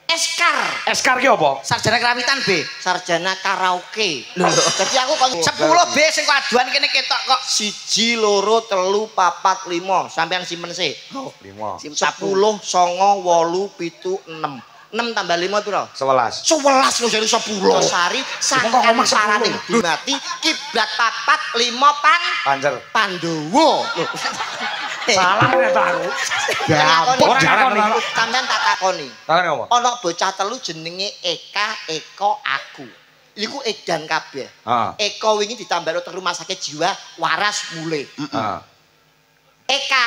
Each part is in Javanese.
Eskar. Eskar ki apa? Sarjana kerawitan B. Sarjana karaoke. Lho, Jadi aku kon 10 B sing aduan kene ketok kok. 1 2 3 4 5. Sampean simpen sih. Oh, 5. 10 9 8 7 6. 6 tambah 5 piro? 11. 11 kok jadi 10. Sari sangkan sarane mati kiblat papat 5 Pancer. Pandowo. Salah nek aku. Ora takoni. Sampeyan tak takoni. Takoni apa? Ana bocah telu jenenge Eka, Eko, aku. Iku edan kabeh. Heeh. Eko wingi ditambah ke rumah sakit jiwa waras mulih. Heeh. Eka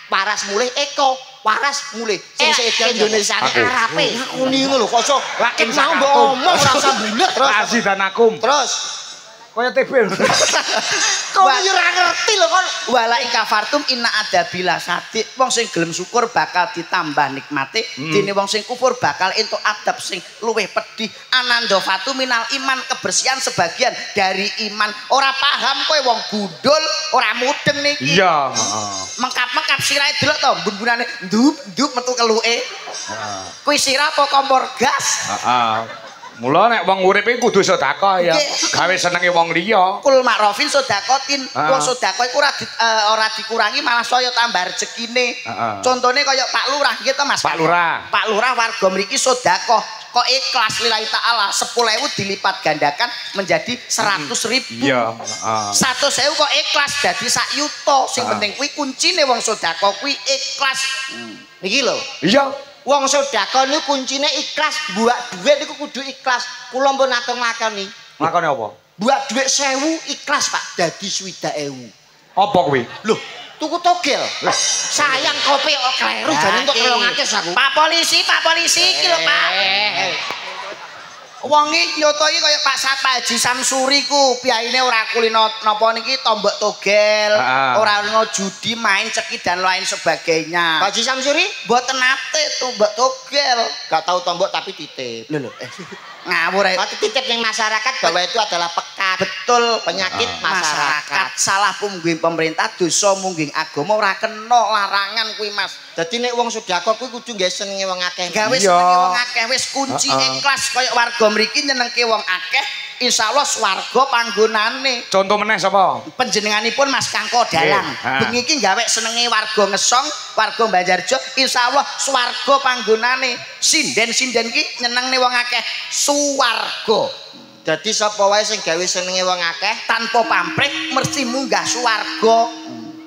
waras mulih, Eko waras mulih. Sing edan Indonesia Arabe. Aku niku lho kok iso Lakin mau mbok omong ora usah bulet terus. Asi dan akum. Terus Kaya TB. kok yo ora ngerti lho kon. Wala ikafartum inna adabila sadik. Wong sing gelem syukur bakal ditambah nikmate. Dene wong sing kufur bakal entuk adab sing luwih pedih. Ananda fatu minal iman, kebersihan sebagian dari iman. Ora paham kowe wong gundul, ora mudeng niki. Iya, heeh. Mengkap-mengkap sirahe delok to bun-bunane nduk metu keluke. Heeh. Kuwi sirah apa kompor gas? Heeh. Mula nek wong urip iku kudu sedekah ya. Gawe senenge wong liya. Kul makrofin sedakotin. Ah. Wong sedekah iku ora dikurangi malah saya tambah rezekine. Contone kaya Pak Lurah nggih to Mas. Pak Lurah. Pak Lurah warga mriki sedekah kok ikhlas lillahi taala 10.000 dilipat gandakan menjadi 100.000. Iya, heeh. 100.000 kok ikhlas dadi sak yuta. Sing penting kuwi kuncine wong sedekah kuwi ikhlas. Niki lho. Iya. Wong sedekah niku kuncine ikhlas, buak dhuwit niku kudu ikhlas. Kula pun atung lakoni. Lakone apa? Buak dhuwit 1000 ikhlas, Pak, dadi 60.000. Apa kuwi? Loh, tuku togel. Sayang kopi kok kleru jane entuk kelongakes aku. Pak polisi iki lho Pak. Wong iki nyoto iki kaya Pak Haji Samsuri ku piyaine ora kulino napa niki tombok togel, ora ono judi, main ceki dan lain sebagainya. Pak Haji Samsuri Mboten nate tombok togel. gak tahu tombok tapi titip. Lho ngawur ae. Mati titip ning masyarakat bahwa itu adalah pekat. Betul Penyakit masyarakat. Salah mungging pemerintah, dosa mungging agama ora kena larangan kuwi Mas. Dadi nek wong sedekah kuwi kudu nggih senenge wong akeh. Gawe senenge wong akeh wis kunci ikhlas kaya warga mriki nyenengke wong akeh insyaallah swarga panggonane. Contoh meneh sapa? Panjenenganipun Mas Kangko Dalang. Bengi iki gawe senenge warga Ngesong, warga Banjarjo insyaallah swarga panggonane. Sinden-sinden ki nyenengne wong akeh swarga. Dadi sapa wae sing gawe senenge wong akeh Tanpa pamrih mesti munggah swarga.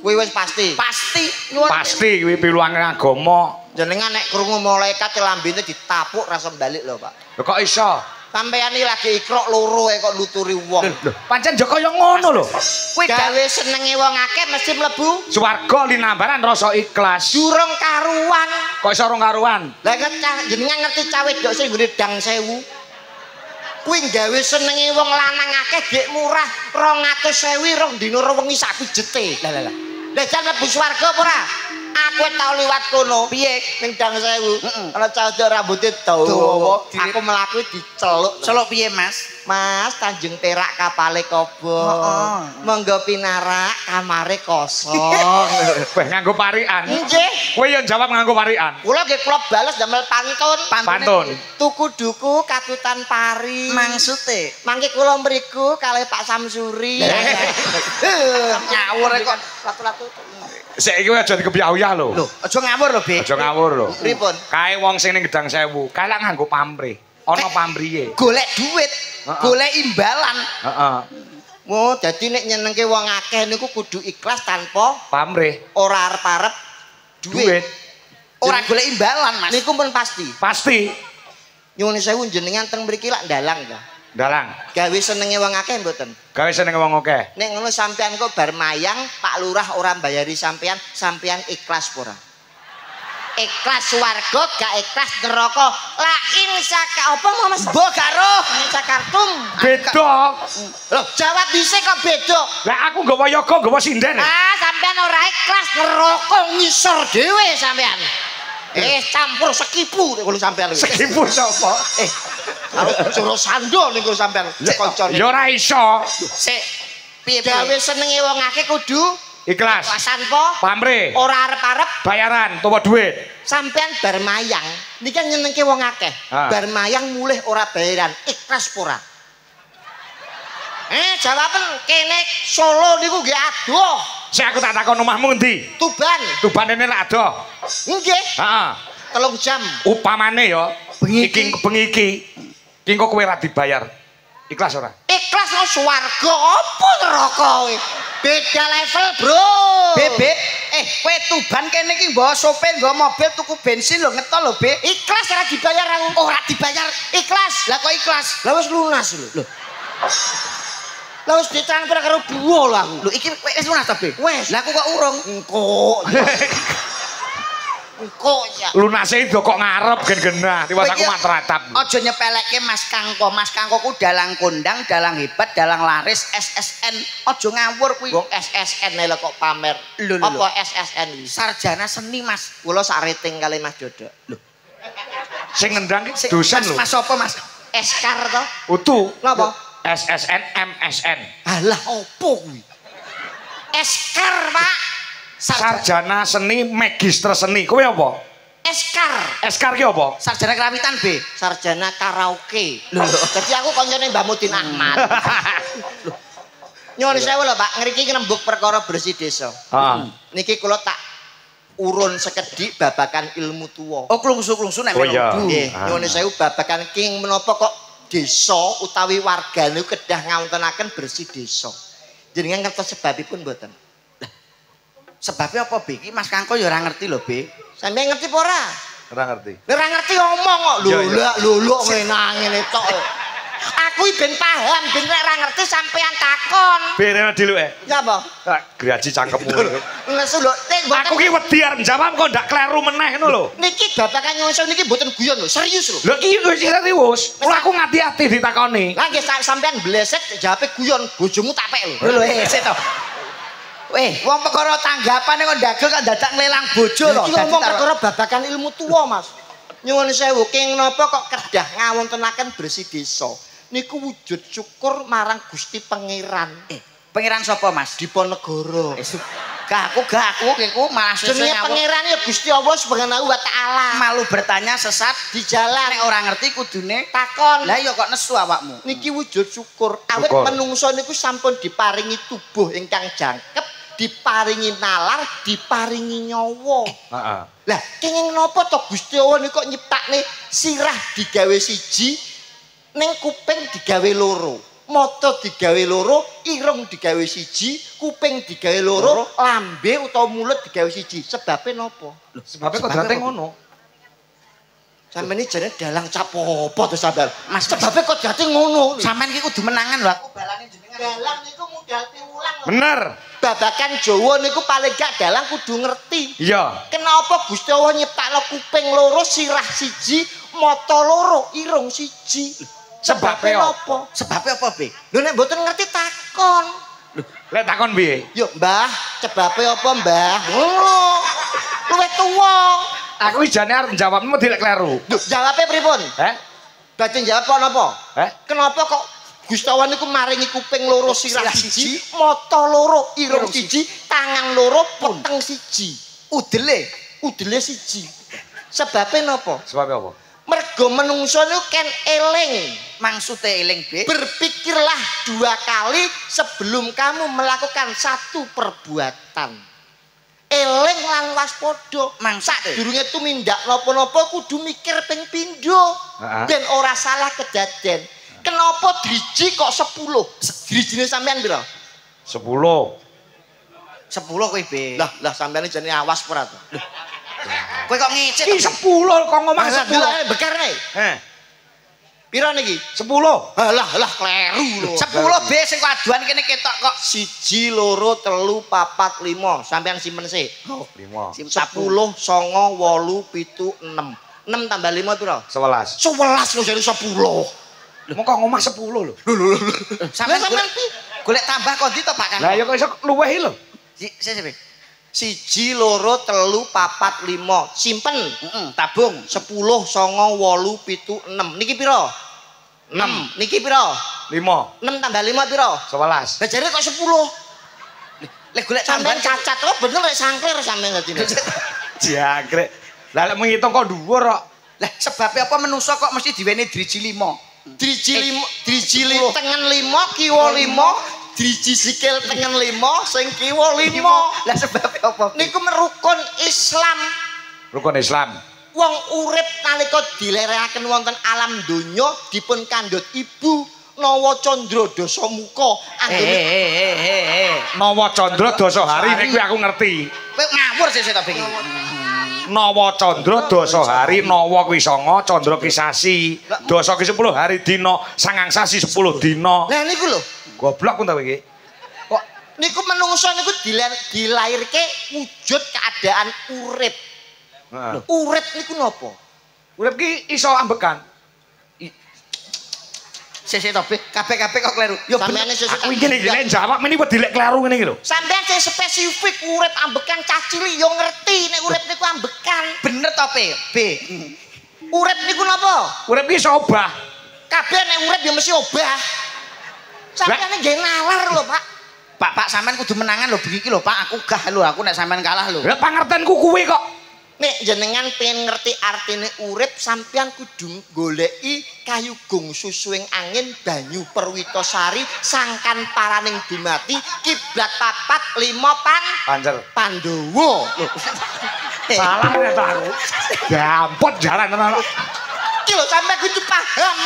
kuwi wis pasti. Pasti nyuwun. Pasti kuwi piluange agama. Jenengan nek krungu malaikat lambene ditapuk rasa balik lho, Pak. Lho kok iso? Sampeyan iki lagi ikrok loro kok nuturi wong. Lho, pancen Joko yo ngono lho. Kuwi Gawe senenge wong akeh mesti mlebu Swarga linambaran rasa ikhlas. durung karuan. Kok iso rong karuan? Lah jenengan ngerti cawe dok sing nggone dang 1000. Kuwi gawe senenge wong lanang akeh gek murah 200.000 rong dina wengi sak pijete. Lah. Lah jan mlebu swarga apa ora? Aku tau liwat kono. Piye ning dang 1000. Ana cah rambutnya dawa. Aku mlaku diceluk. Celuk piye Mas? Mas Tanjung Perak kapale kobong. Monggo pinarak kamare kosong. Weh nganggo parikan. Nggih. Kowe yo jawab nganggo parikan. Kula nggih klub bales damel pantun. Pantun. Tuku duku katutan pari. Maksude Mangke kula mriku kalih Pak Samsuri. ngawur kok. Ratu-ratu. Saiki kowe aja dikebyah-uyah lho. Lho, aja ngawur lho, Be. Aja ngawur lho. Pripun? Kae wong sing ning Gedang 1000, kae lak nganggo pamrih. Ana pamrihe. Golek duit, golek imbalan. Heeh. Oh, dadi nek nyenengke wong akeh niku kudu ikhlas tanpa Pamrih. ora arep-arep Duit. Ora golek imbalan, Mas. Niku pun pasti. Pasti. Nyuwun sewu jenengan teng mriki lak ndalang ta. Dalang. Gawe senenge wong akeh mboten. Gawe seneng wong akeh. Nek ngono sampean kok bar mayang Pak Lurah ora mbayari sampean, sampean ikhlas ora? Ikhlas swarga gak ikhlas neraka. La insaka apa mau Mas? Mbok karo Insakartum. Beda. Loh, jawab dhisik kok beda. Lah aku nggawa yoga, nggawa sinden. Ah, sampean ora ikhlas neraka ngisor dhewe sampean. Campur sekipu nek kulo sampean. Sekipu sapa? Karo jero sando niku sampean kancane. Ya ora iso. sik piye Gawe senenge wong akeh kudu Ikhlas. ikhlasan po. Pamrih. Ora arep-arep Bayaran utawa duit. Sampean bar mayang niki kan nyenengke wong akeh. Bar mayang mulih ora bayaran, ikhlas ora? Jawaben kene Solo niku nggih adoh. Sik aku tak takon omahmu endi? Tuban. Tuban ini lak adoh. Nggih. Heeh. 3 jam. Upamane ya, iki bengi iki engko kowe ora dibayar. Ikhlas ora? Ikhlas no swarga apa neraka kowe? Beda level, Bro. Bebek, kowe Tuban kene iki nggawa sopir, nggawa mobil tuku bensin lho ngetol lho, Be. Ikhlas ora dibayar aku. Ora dibayar. Ikhlas. Lah kok ikhlas? Lah wis lunas lho. Lah wis ditransfer karo duwo lho aku. Lho iki wis lunas ta, Be? Wes. Lah aku kok urung. Engko ya. Lunase do kok ngarep gen-genah, tiwas aku mak teratap. Aja nyepelekke Mas Kangko. Mas Kangko ku dalang kondang, dalang hebat, dalang laris SSN. Aja ngawur kuwi. Wong SSN lho kok pamer. Apa SSN iki? Sarjana seni, Mas. Kula sak rating kali Mas Dodok. Lho. Sing ngendang ki dosen lho. Mas apa, Mas? Eskar to? Utu. Napa? SSN MSN. Alah opo kuwi? Eskar, Pak. Sarjana seni magister seni. Kowe apa? Eskar. Eskar ki apa? Sarjana kerawitan, B. Sarjana karaoke. Lho, dadi aku kancane Mbah Mudin Ahmad. Lho. Nyuwun sewu lho, Pak, ngriki ngrembug perkara bersih desa. Niki kula tak urun sekedhik babakan ilmu tuwa. Oh, klungsu-klungsu nek iya. Nggih, nyuwun sewu babakan king menapa kok desa utawi warga niku kedah ngawontenaken bersih desa. Jenengan ngertos sebabipun mboten? Sebabnya apa, Be? Iki Mas Kangko ya ora ngerti lho, Be. Sampeyan ngerti apa ora? Ora ngerti. Ora ngerti omong kok. Lho ngene tok. Aku ben paham, ben nek ora ngerti sampeyan takon. Berena diluke. Ya apa? Graji cangkemmu. Nesu lho, Aku ki wedi arep jawab kok ndak kleru meneh ngono lho. Niki babakan nyusun niki mboten guyon lho, serius lho. Lho iki wis serius. Kula aku ngati-ati ditakoni. Lah nggih sampeyan bleset jawabe guyon, bojomu tak pek lho. Lho, sik to. Wong perkara tanggapane kok ndagel kok dadak nglelang bojo lho. Iki ngomong perkara babakan ilmu tuwa, Mas. Nyuwun sewu, king napa kok kedah ngawontenaken bersih desa. Niku wujud syukur marang Gusti Pangeran. Pangeran sapa, Mas? Diponegoro. Gak aku iku malah jenenge pangeran ya Gusti Allah Subhanahu wa taala. Malu bertanya sesat di jalan. Nek ora ngerti kudune takon. Lah ya kok nesu awakmu. Niki wujud syukur. Awit menungso niku sampun diparingi tubuh ingkang jangkep, diparingi nalar, diparingi nyawa. Heeh. Lah kenging napa to Gusti Allah niku kok nyiptakne sirah digawe siji, ning kuping digawe loro. Mata digawe loro, irung digawe siji, kuping digawe loro, lambe utawa mulut digawe siji. Sebabe napa? Lho, sebabe kok date ngono? Sampeyan iki jane dalang capopo to sampeyan. Mas, sebabe kok date ngono. Sampeyan iki kudu menangan lho, aku balane jenengan. Dalang niku modal piwulang lho. Bener. Babakan Jawa niku paling gak dalang kudu ngerti. Iya. Kenapa Gusti Allah nyiptakno kuping loro, sirah siji, mata loro, irung siji? Sebabe apa? Sebabe apa, Be? Lho nek mboten ngerti takon. Lek takon piye? Yo, Mbah, sebabe apa, Mbah? Ngono. Luwih tuwa. Aku jane arep jawabmu dilek kleru. Lho, jawabe pripun? Badhe jawab napa? Kenapa kok Gusti Allah niku maringi kuping loro, sirah siji, mata loro, irung siji, tangan loro, peteng siji. Udele siji. Sebabe napa? Sebabe apa? Mergo menungso niku ken eling. Maksude eling, Be. Berpikirlah 2 kali sebelum kamu melakukan satu perbuatan. Eling lan waspada. Mangsake durunge tumindak napa-napa kudu mikir ping pindho. Ben ora salah kedaden. Kenapa driji kok 10? Drijine sampean pira? 10. 10 kowe, Be. Lah sampean jenenge awas ora to? Kowe kok ngicit. Iki 10 kok ngomong 10. Bekerne. Pira niki? 10. Lah kleru lho. 10 B sing aduan kene ketok kok. 1 2 3 4 5. Sampeyan simpen sik. Oh, 5. 10 9 8 7 6. 6 tambah 5 pira? 11. 11 lho jadi 10. Lho kok ngomong 10 lho. Sampeyan golek tambah kok ndi to, Pak Kang? Lah ya kok iso luwehi lho. Sik, 1 2 3 4 5. Simpen. Tabung 10 9 8 7 6. Niki pira? 6. Niki pira? 5. 6 tambah 5 pira? 11. Lah jare kok 10. Lek golek Sampeyan tambahan cacat. Oh bener lek sangklir sampeyan ngerti. Jangkrik. Lah lek menghitung kok dhuwur kok. Lah sebabnya apa manusa kok mesti diweni driji 5? Driji tengen 5 kiwa 5 driji sikil tengen 5 sing kiwa 5. Lah sebabnya apa? Niku merukun Islam. Rukun Islam. Wong urip nalika dilerekaken wonten alam donya dipun kandhut ibu Nawa Candra Dasamuka. Nawa Candra Dasahari nek kuwi aku ngerti. Kowe ngawur sik ta iki. Nawa Candra Dasahari, Nawa kuwi sanga, Candra ki sasi. Dasa ki 10 hari dina, sangang sasi 10 dina. Lah niku lho. Goblok pun ta iki. Kok niku menungso niku dilairke wujud keadaan urip. Heeh. Urip niku napa? Urip ki iso ambekan. Sik to, kabeh-kabeh kok kleru. Yo Sampeyan sesuk Aku iki lek jawab meni wedi lek kleru ngene iki lho. sampeyan sing spesifik urip ambekan cah cilik yo ngerti nek urip niku ambekan. bener to, B. Urip niku napa? Urip ki iso obah. Kabeh nek urip yo mesti obah. Sampeyan nggih nalar lho, Pak. Pak sampean kudu menangan lho begiki lho, Pak. Aku gah lho, aku nek sampean kalah lho. Lah pangertenku kuwi kok. Nek jenengan pengen ngerti artine urip sampeyan kudu goleki kayugung susuing angin banyu perwitasari sangkan paraning dumati kiblat papat 5 Pancer. Pandhawa. Salah nek aku. Gampot jaran tenan. Iki lho sampe kudu paham.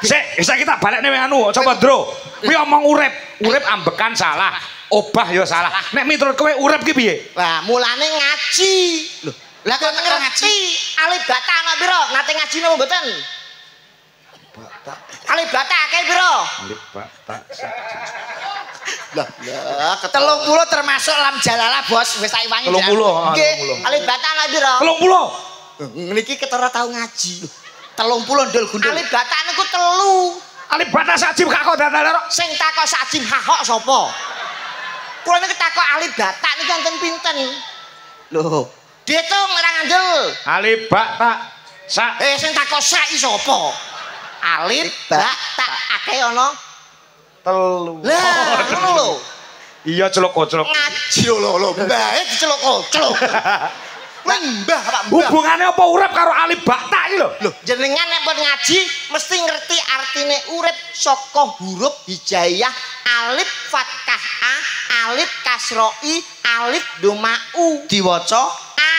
Sik, isa kita balik nih anu, coba Dro. Kuwi omong urip ambekan salah, obah ya salah. Nek miturut kowe urip ki piye? Lah mulane ngaji. Lho, lah kok ngerti alibata ana pira? Nate ngaji napa mboten? Alibata akeh pira? Alibata. Lah, 30 termasuk lam jalalah, Bos. Wis tak iwangi. 30. Nggih. Alibata ana pira? 30. Niki ketara tau ngaji. 30 ndul gundul. Alibata niku 3. Alibata sajib kak kok dadal. Sing takok sajim hahok sapa? Kula niki takok alibata niku enten pinten? Lho, Ditung ora ngandel. Alibata Sing takok sai sapa? Alibata akeh ana. 3. Lah, ngono lho. Iya celuk-celuk. Ngaji lho, mbae diceluk-celuk. Mbah, Pak Mbah. Hubungane apa urip karo alibata iki lho? Lho, jenengan nek pun ngaji mesti ngerti artine urip saka huruf hijaiyah alif fathah a, alif kasra i, alif doma u. diwaca A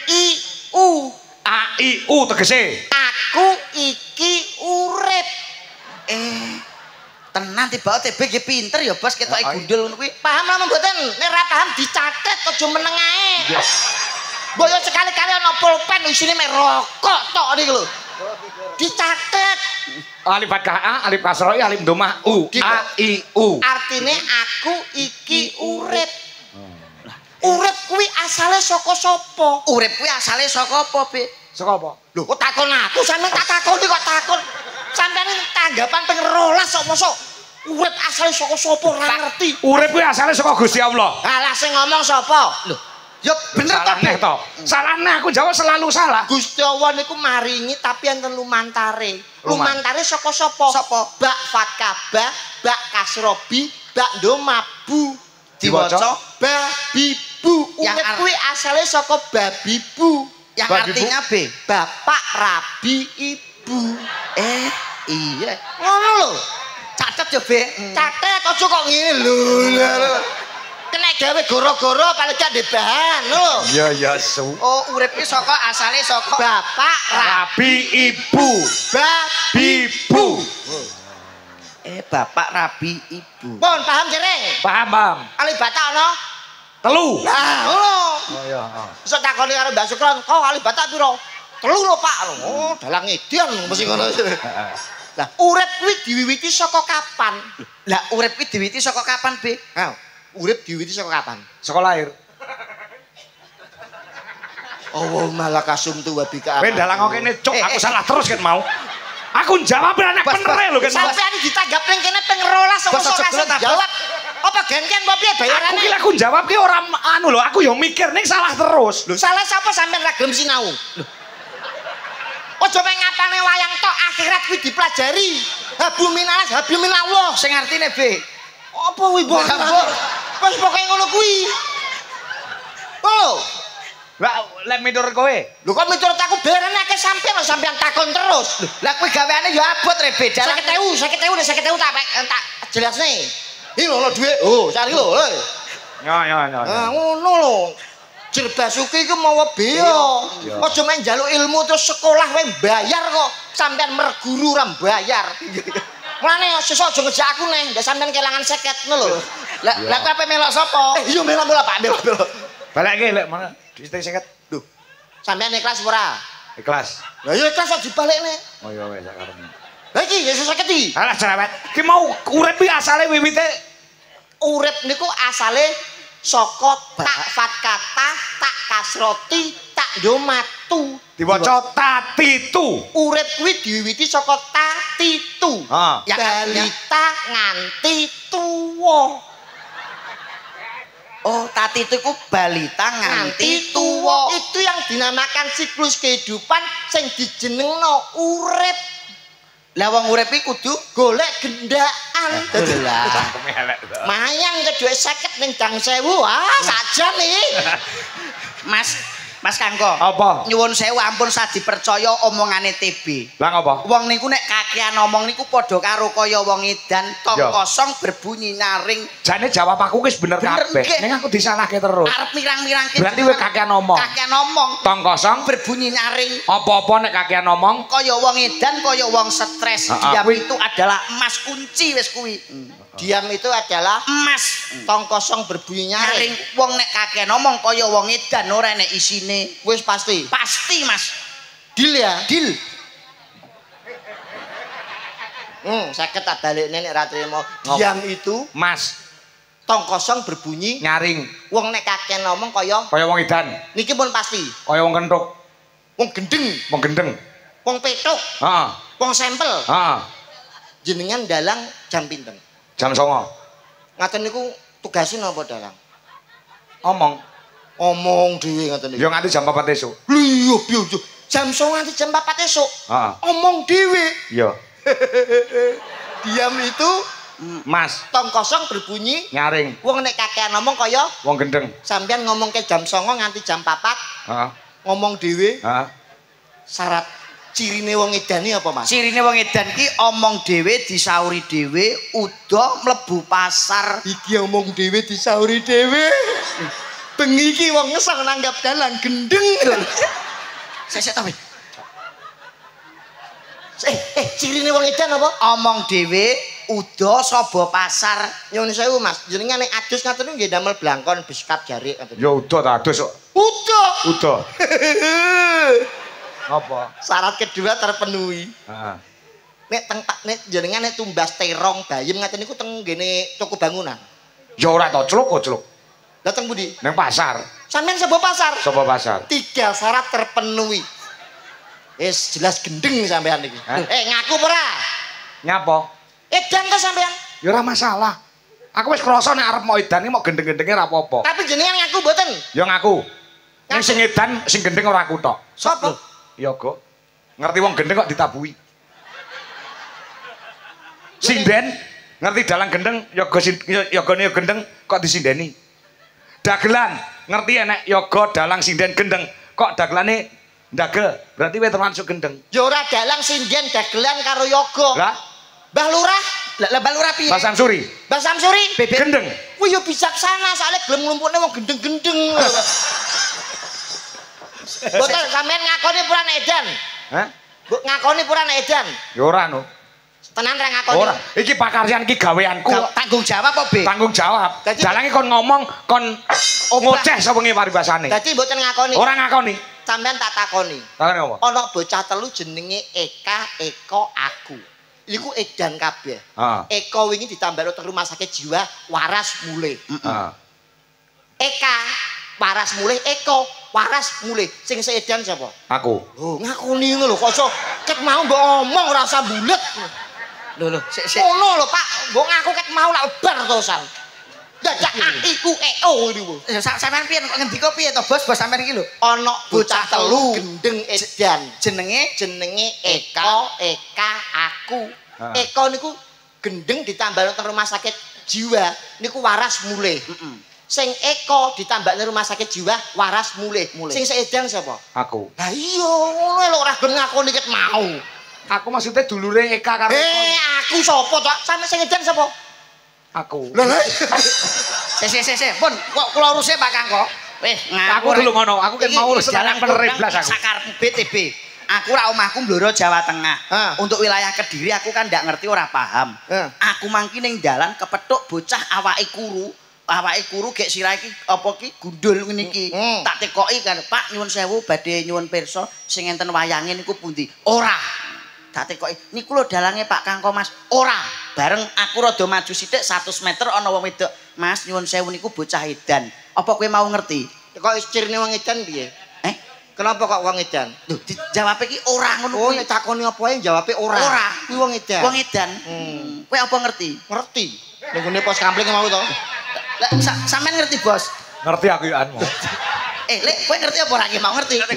I U. A I U tegese. Aku iki urip. tenan tiba TB nggih pinter ya, Bos, ketoke gundul ngono kuwi. Paham lho mboten? Nek ora paham dicatet aja meneng ae. Boyo sekali-kali ana pulpen isine mek rokok tok niku lho. Dicatet. Alif fathah A, alif kasra I, alif domah U. A I U. Artine aku iki urip. Urip kuwi asale saka sapa? Urip kuwi asale saka apa, Be? Saka apa? Lho kok takon aku sampean tak takoni kok takon. Sampeyan tanggapan ping 12 kok mosok urip asale saka sapa ora ngerti. Urip kuwi asale saka Gusti Allah. Alah sing ngomong sapa? Lho, ya bener Salah neh to. Salah neh aku jawab selalu salah. Gusti Allah niku maringi tapi enten lumantare. Lumantare saka sapa? Sapa? Bak fatkaba, bak kasrobi, bak domabu. Diwaca Babibu. Yang Urip kuwi asale saka babibu. yang Babi, Bu. artinya B. Bapak rabi ibu. Iya. Ngono lho. Catet ya, Be. Catet aja kok ngene lho. Kena gawe goro-goro paling gak ndek bahan lho. Iya ya su. Oh, urip ki saka asale saka Bapak Rabi ibu. babibu. bapak rabi ibu. Pun paham jereng? Paham. Alibata ana? 3. Nah, ngono. Oh iya. Iso takoni karo Mbak Sukron, "Kok alibata piro?" 3 lho, Pak. Oh, dalang edian mesti ngono. Lah, urip kuwi diwiwiti saka kapan? Lah urip ki diwiwiti saka kapan, Be? Ha, urip diwiwiti saka kapan? Sekolah lahir. Oh, malah kasumtu wa bika. Kowe dalang kene cuk, aku salah terus kan mau. Aku jawab anak bener lho kan. Sampeyan ditanggap ning kene ping 12 kok iso jawab. Apa gantian apa piye Aku bayarane? ki aku jawab ki ora anu lho, aku yo mikir ning salah terus. Lho, salah sapa sampeyan ra gelem sinau? Lho. Aja mek ngapane wayang tok, akhirat kuwi dipelajari. Habu minalas, habu minallah. Sing artine, Be. Apa kuwi, Bos? Wis pokoke ngono kuwi. Oh. Lah lek miturut kowe. Lho kok miturut aku berane akeh sampean takon terus. Lah kuwi gaweane ya abot re beda. 50.000 tak jelasne. Iki lho dhuwit. Oh, cari lho. Ya. Ah ngono lho. Jil Basuki iku mawa beya. Aja main njaluk ilmu terus sekolah wae bayar kok. Sampean merguru ora bayar. Mulane sesuk aja ngejak aku neh, ndak sampean kelangan 50 ngono lho. Lah kowe ape melok sapa? Iya melok Pak, melok. Balik lek mana? Duit 50. Lho. Sampean ikhlas ora? Ikhlas. Lah ya ikhlas kok dibalekne. Oh iya wis sak karepmu. Lah iki ya 50 iki. Alah cerewet. Ki mau urip iki asale wiwite Urip niku asale saka tak fatkata, tak kasroti, tak domatu. diwaca tatitu. Urip kuwi diwiwiti saka tatitu. Ha. Balita nganti tuwa. Oh, tati itu ku balita nganti tuwa. Itu yang dinamakan siklus kehidupan sing dijenengno urip. Lah wong urip iki kudu Golek gendaan. Dadi Cangkeme elek to. mayang ke dhuwit 50 ning Dang Sewu. Sajan iki. Mas Kangko. Apa? Nyuwun sewu ampun sadipercaya omongane TB. Lah ngapa? Wong niku nek kakean omong niku padha karo kaya wong edan tong Yo. kosong berbunyi nyaring. Jane jawab aku wis bener Bener, kabeh. nggih. Ning aku disalahke terus. Arep mirang-mirangke. Berarti kowe kakean omong. Kakean omong Tong kosong berbunyi nyaring. apa-apa nek kakean omong Kaya wong edan kaya wong stres. Diam kuwi- itu adalah emas kunci wis kuwi. Diam itu adalah Emas. tong kosong berbunyi Nyaring nyaring. wong nek kakean omong kaya wong edan ora enek isine. Wis pasti. Pasti Mas. Deal ya. Deal. 50 tak balekne nek ra trimo. Diam itu Mas tong kosong berbunyi. nyaring Wong nek kakean ngomong kaya kaya wong edan, niki pun pasti. kaya wong kentuk, Wong gendeng, wong gendeng. wong petuk, Heeh. wong sampel. Heeh. Jenengan dalang jam pinten? Jam 09.00. Ngaten niku tugasnya napa dalang? Omong. Omong dhewe ngaten niku. Yo nganti jam 4 esuk. Lho iya piye jam 09.00 nganti jam 4 esuk. Heeh. Omong dhewe. Yo. Diam itu Mas tong kosong berbunyi. nyaring Wong nek kakean ngomong kaya wong gendeng. sampean ngomong ke jam 09.00 nganti jam 4 Heeh. ngomong dhewe. Heeh. Syarat cirine wong edane apa Mas? Cirine wong edan ki omong dhewe disauri dhewe uda mlebu pasar. Iki omong dhewe disauri dhewe. Bengi iki wong ngesang nanggap dalan gendeng. Sesek ta. Cirine wong edan apa? Omong dhewe uda saba pasar. Nyuwun sewu Mas, jenengan nek adus ngaten niku nggih damel blangkon biskat jarik ngaten. Yo udah ta adus kok. Udah. Udah. Apa? Syarat kedua terpenuhi. Heeh. Nek jenengan nek tumbas terong bayem ngaten niku teng ngene toko bangunan. Yo ora to celuk kok celuk. Lah teng pundi? Nang pasar. Sampeyan sapa pasar? Sapa pasar? 3 syarat terpenuhi. Wis jelas gendeng sampean iki. Hah? Ngaku ora? Nyapa? Edan to sampean? Ya ora masalah. Aku wis krasa nek arep mau edan iki mau gendeng-gendenge ora apa-apa. Tapi jenengan ngaku mboten? Ya ngaku. Ning sing edan sing gendeng ora aku tok. Sapa? Ya kok. Ngerti wong gendeng kok ditabuhi. Sinden ngerti dalang gendeng yogane gendeng kok disindeni. Dagelan ngerti enek yoga dalang sinden gendeng kok dagelane ndagel. Berarti kowe termasuk gendeng. Ya ora dalang sinden dagelan karo yoga. Lah, Mbah Lurah, Lah Mbak Lurah piye? Pak Samsuri Mbah Samsuri, gendeng. kuwi yo bijaksana soalnya gelem nglumpukne wong gendeng-gendeng. Boten sampean ngakoni pura nek edan. Hah? Mbok ngakoni pura nek edan. Ya ora no. Tenan ra ngakoni. Ora, iki pakaryan iki gaweanku. Tanggung jawab apa, Be? Tanggung jawab. Dadi- Dalange kon ngomong kon ngoceh sawengi paribasane. Dadi mboten ngakoni. Ora ngakoni. Sampean tak takoni. Takone apa? Ana bocah telu jenenge Eka, Eko, aku. Iku edan kabeh. Heeh. Eko wingi ditambah teng rumah sakit jiwa waras mulih. Heeh. Eka waras mulih, Eko waras mulih. Sing seedan sapa? Aku. Oh, ngakoni ngono lho kok iso ket mau mbok omong ora usah bulet. Lho, sik. Ngono lho, Pak. Mbok ngaku ket mau lak bar to sal. Dadak a i u e o niku. Sampeyan piye ngendika piye to, Bos? Bos sampeyan iki lho. Ana bocah telu gendeng edan. Jenenge Eko, Eka, aku. Heeh. Eko niku gendeng ditambah teng rumah sakit jiwa niku waras mulih. Sing Eko ditambahne rumah sakit jiwa waras mulih. Sing seedan sapa? Aku. Lah iya ngono lho ora gelem ngakoni ket mau. Aku maksudnya dulure Eka karo aku sapa to? Sampe sing edan sapa? Aku. Lah lah. Pun kok kula uruse Pak Kangko. Weh, aku dulu ngono. Aku kan mau sekarang penerip blas aku. Sakarep BTB. Aku ra omahku Blora Jawa Tengah. Untuk wilayah Kediri aku kan ndak ngerti ora paham. Aku mangki ning dalan kepethuk bocah awake kuru gek sirah iki apa ki gundul ngene iki. Tak tekoki kan, Pak nyuwun sewu badhe nyuwun pirsa sing enten wayange niku pundi? Ora. Tak tekoki niku lho dalange Pak Kangko Mas. Ora. Bareng aku rada maju sithik 100 meter ana wong wedok. Mas nyuwun sewu niku bocah edan. Apa kowe mau ngerti? Kok cirine wong edan piye? Kenapa kok wong edan? Lho dijawab iki ora ngono kuwi. kuwi. Nek takoni apa ae jawabe ora. Ora. Kuwi wong edan. Wong edan. Kowe apa ngerti? Ngerti. Ning ngene pos kampling mau to. Lah sampean ngerti, Bos? Ngerti aku yo anmu. Lek kowe ngerti apa ora iki mau ngerti? Ngerti.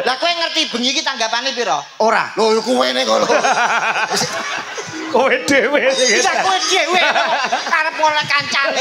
Lah kowe ngerti bengi iki tanggapane pira? Ora. Lho kowe nek ngono. Kowe dhewe sing Bisa kowe dhewe karep oleh kancane.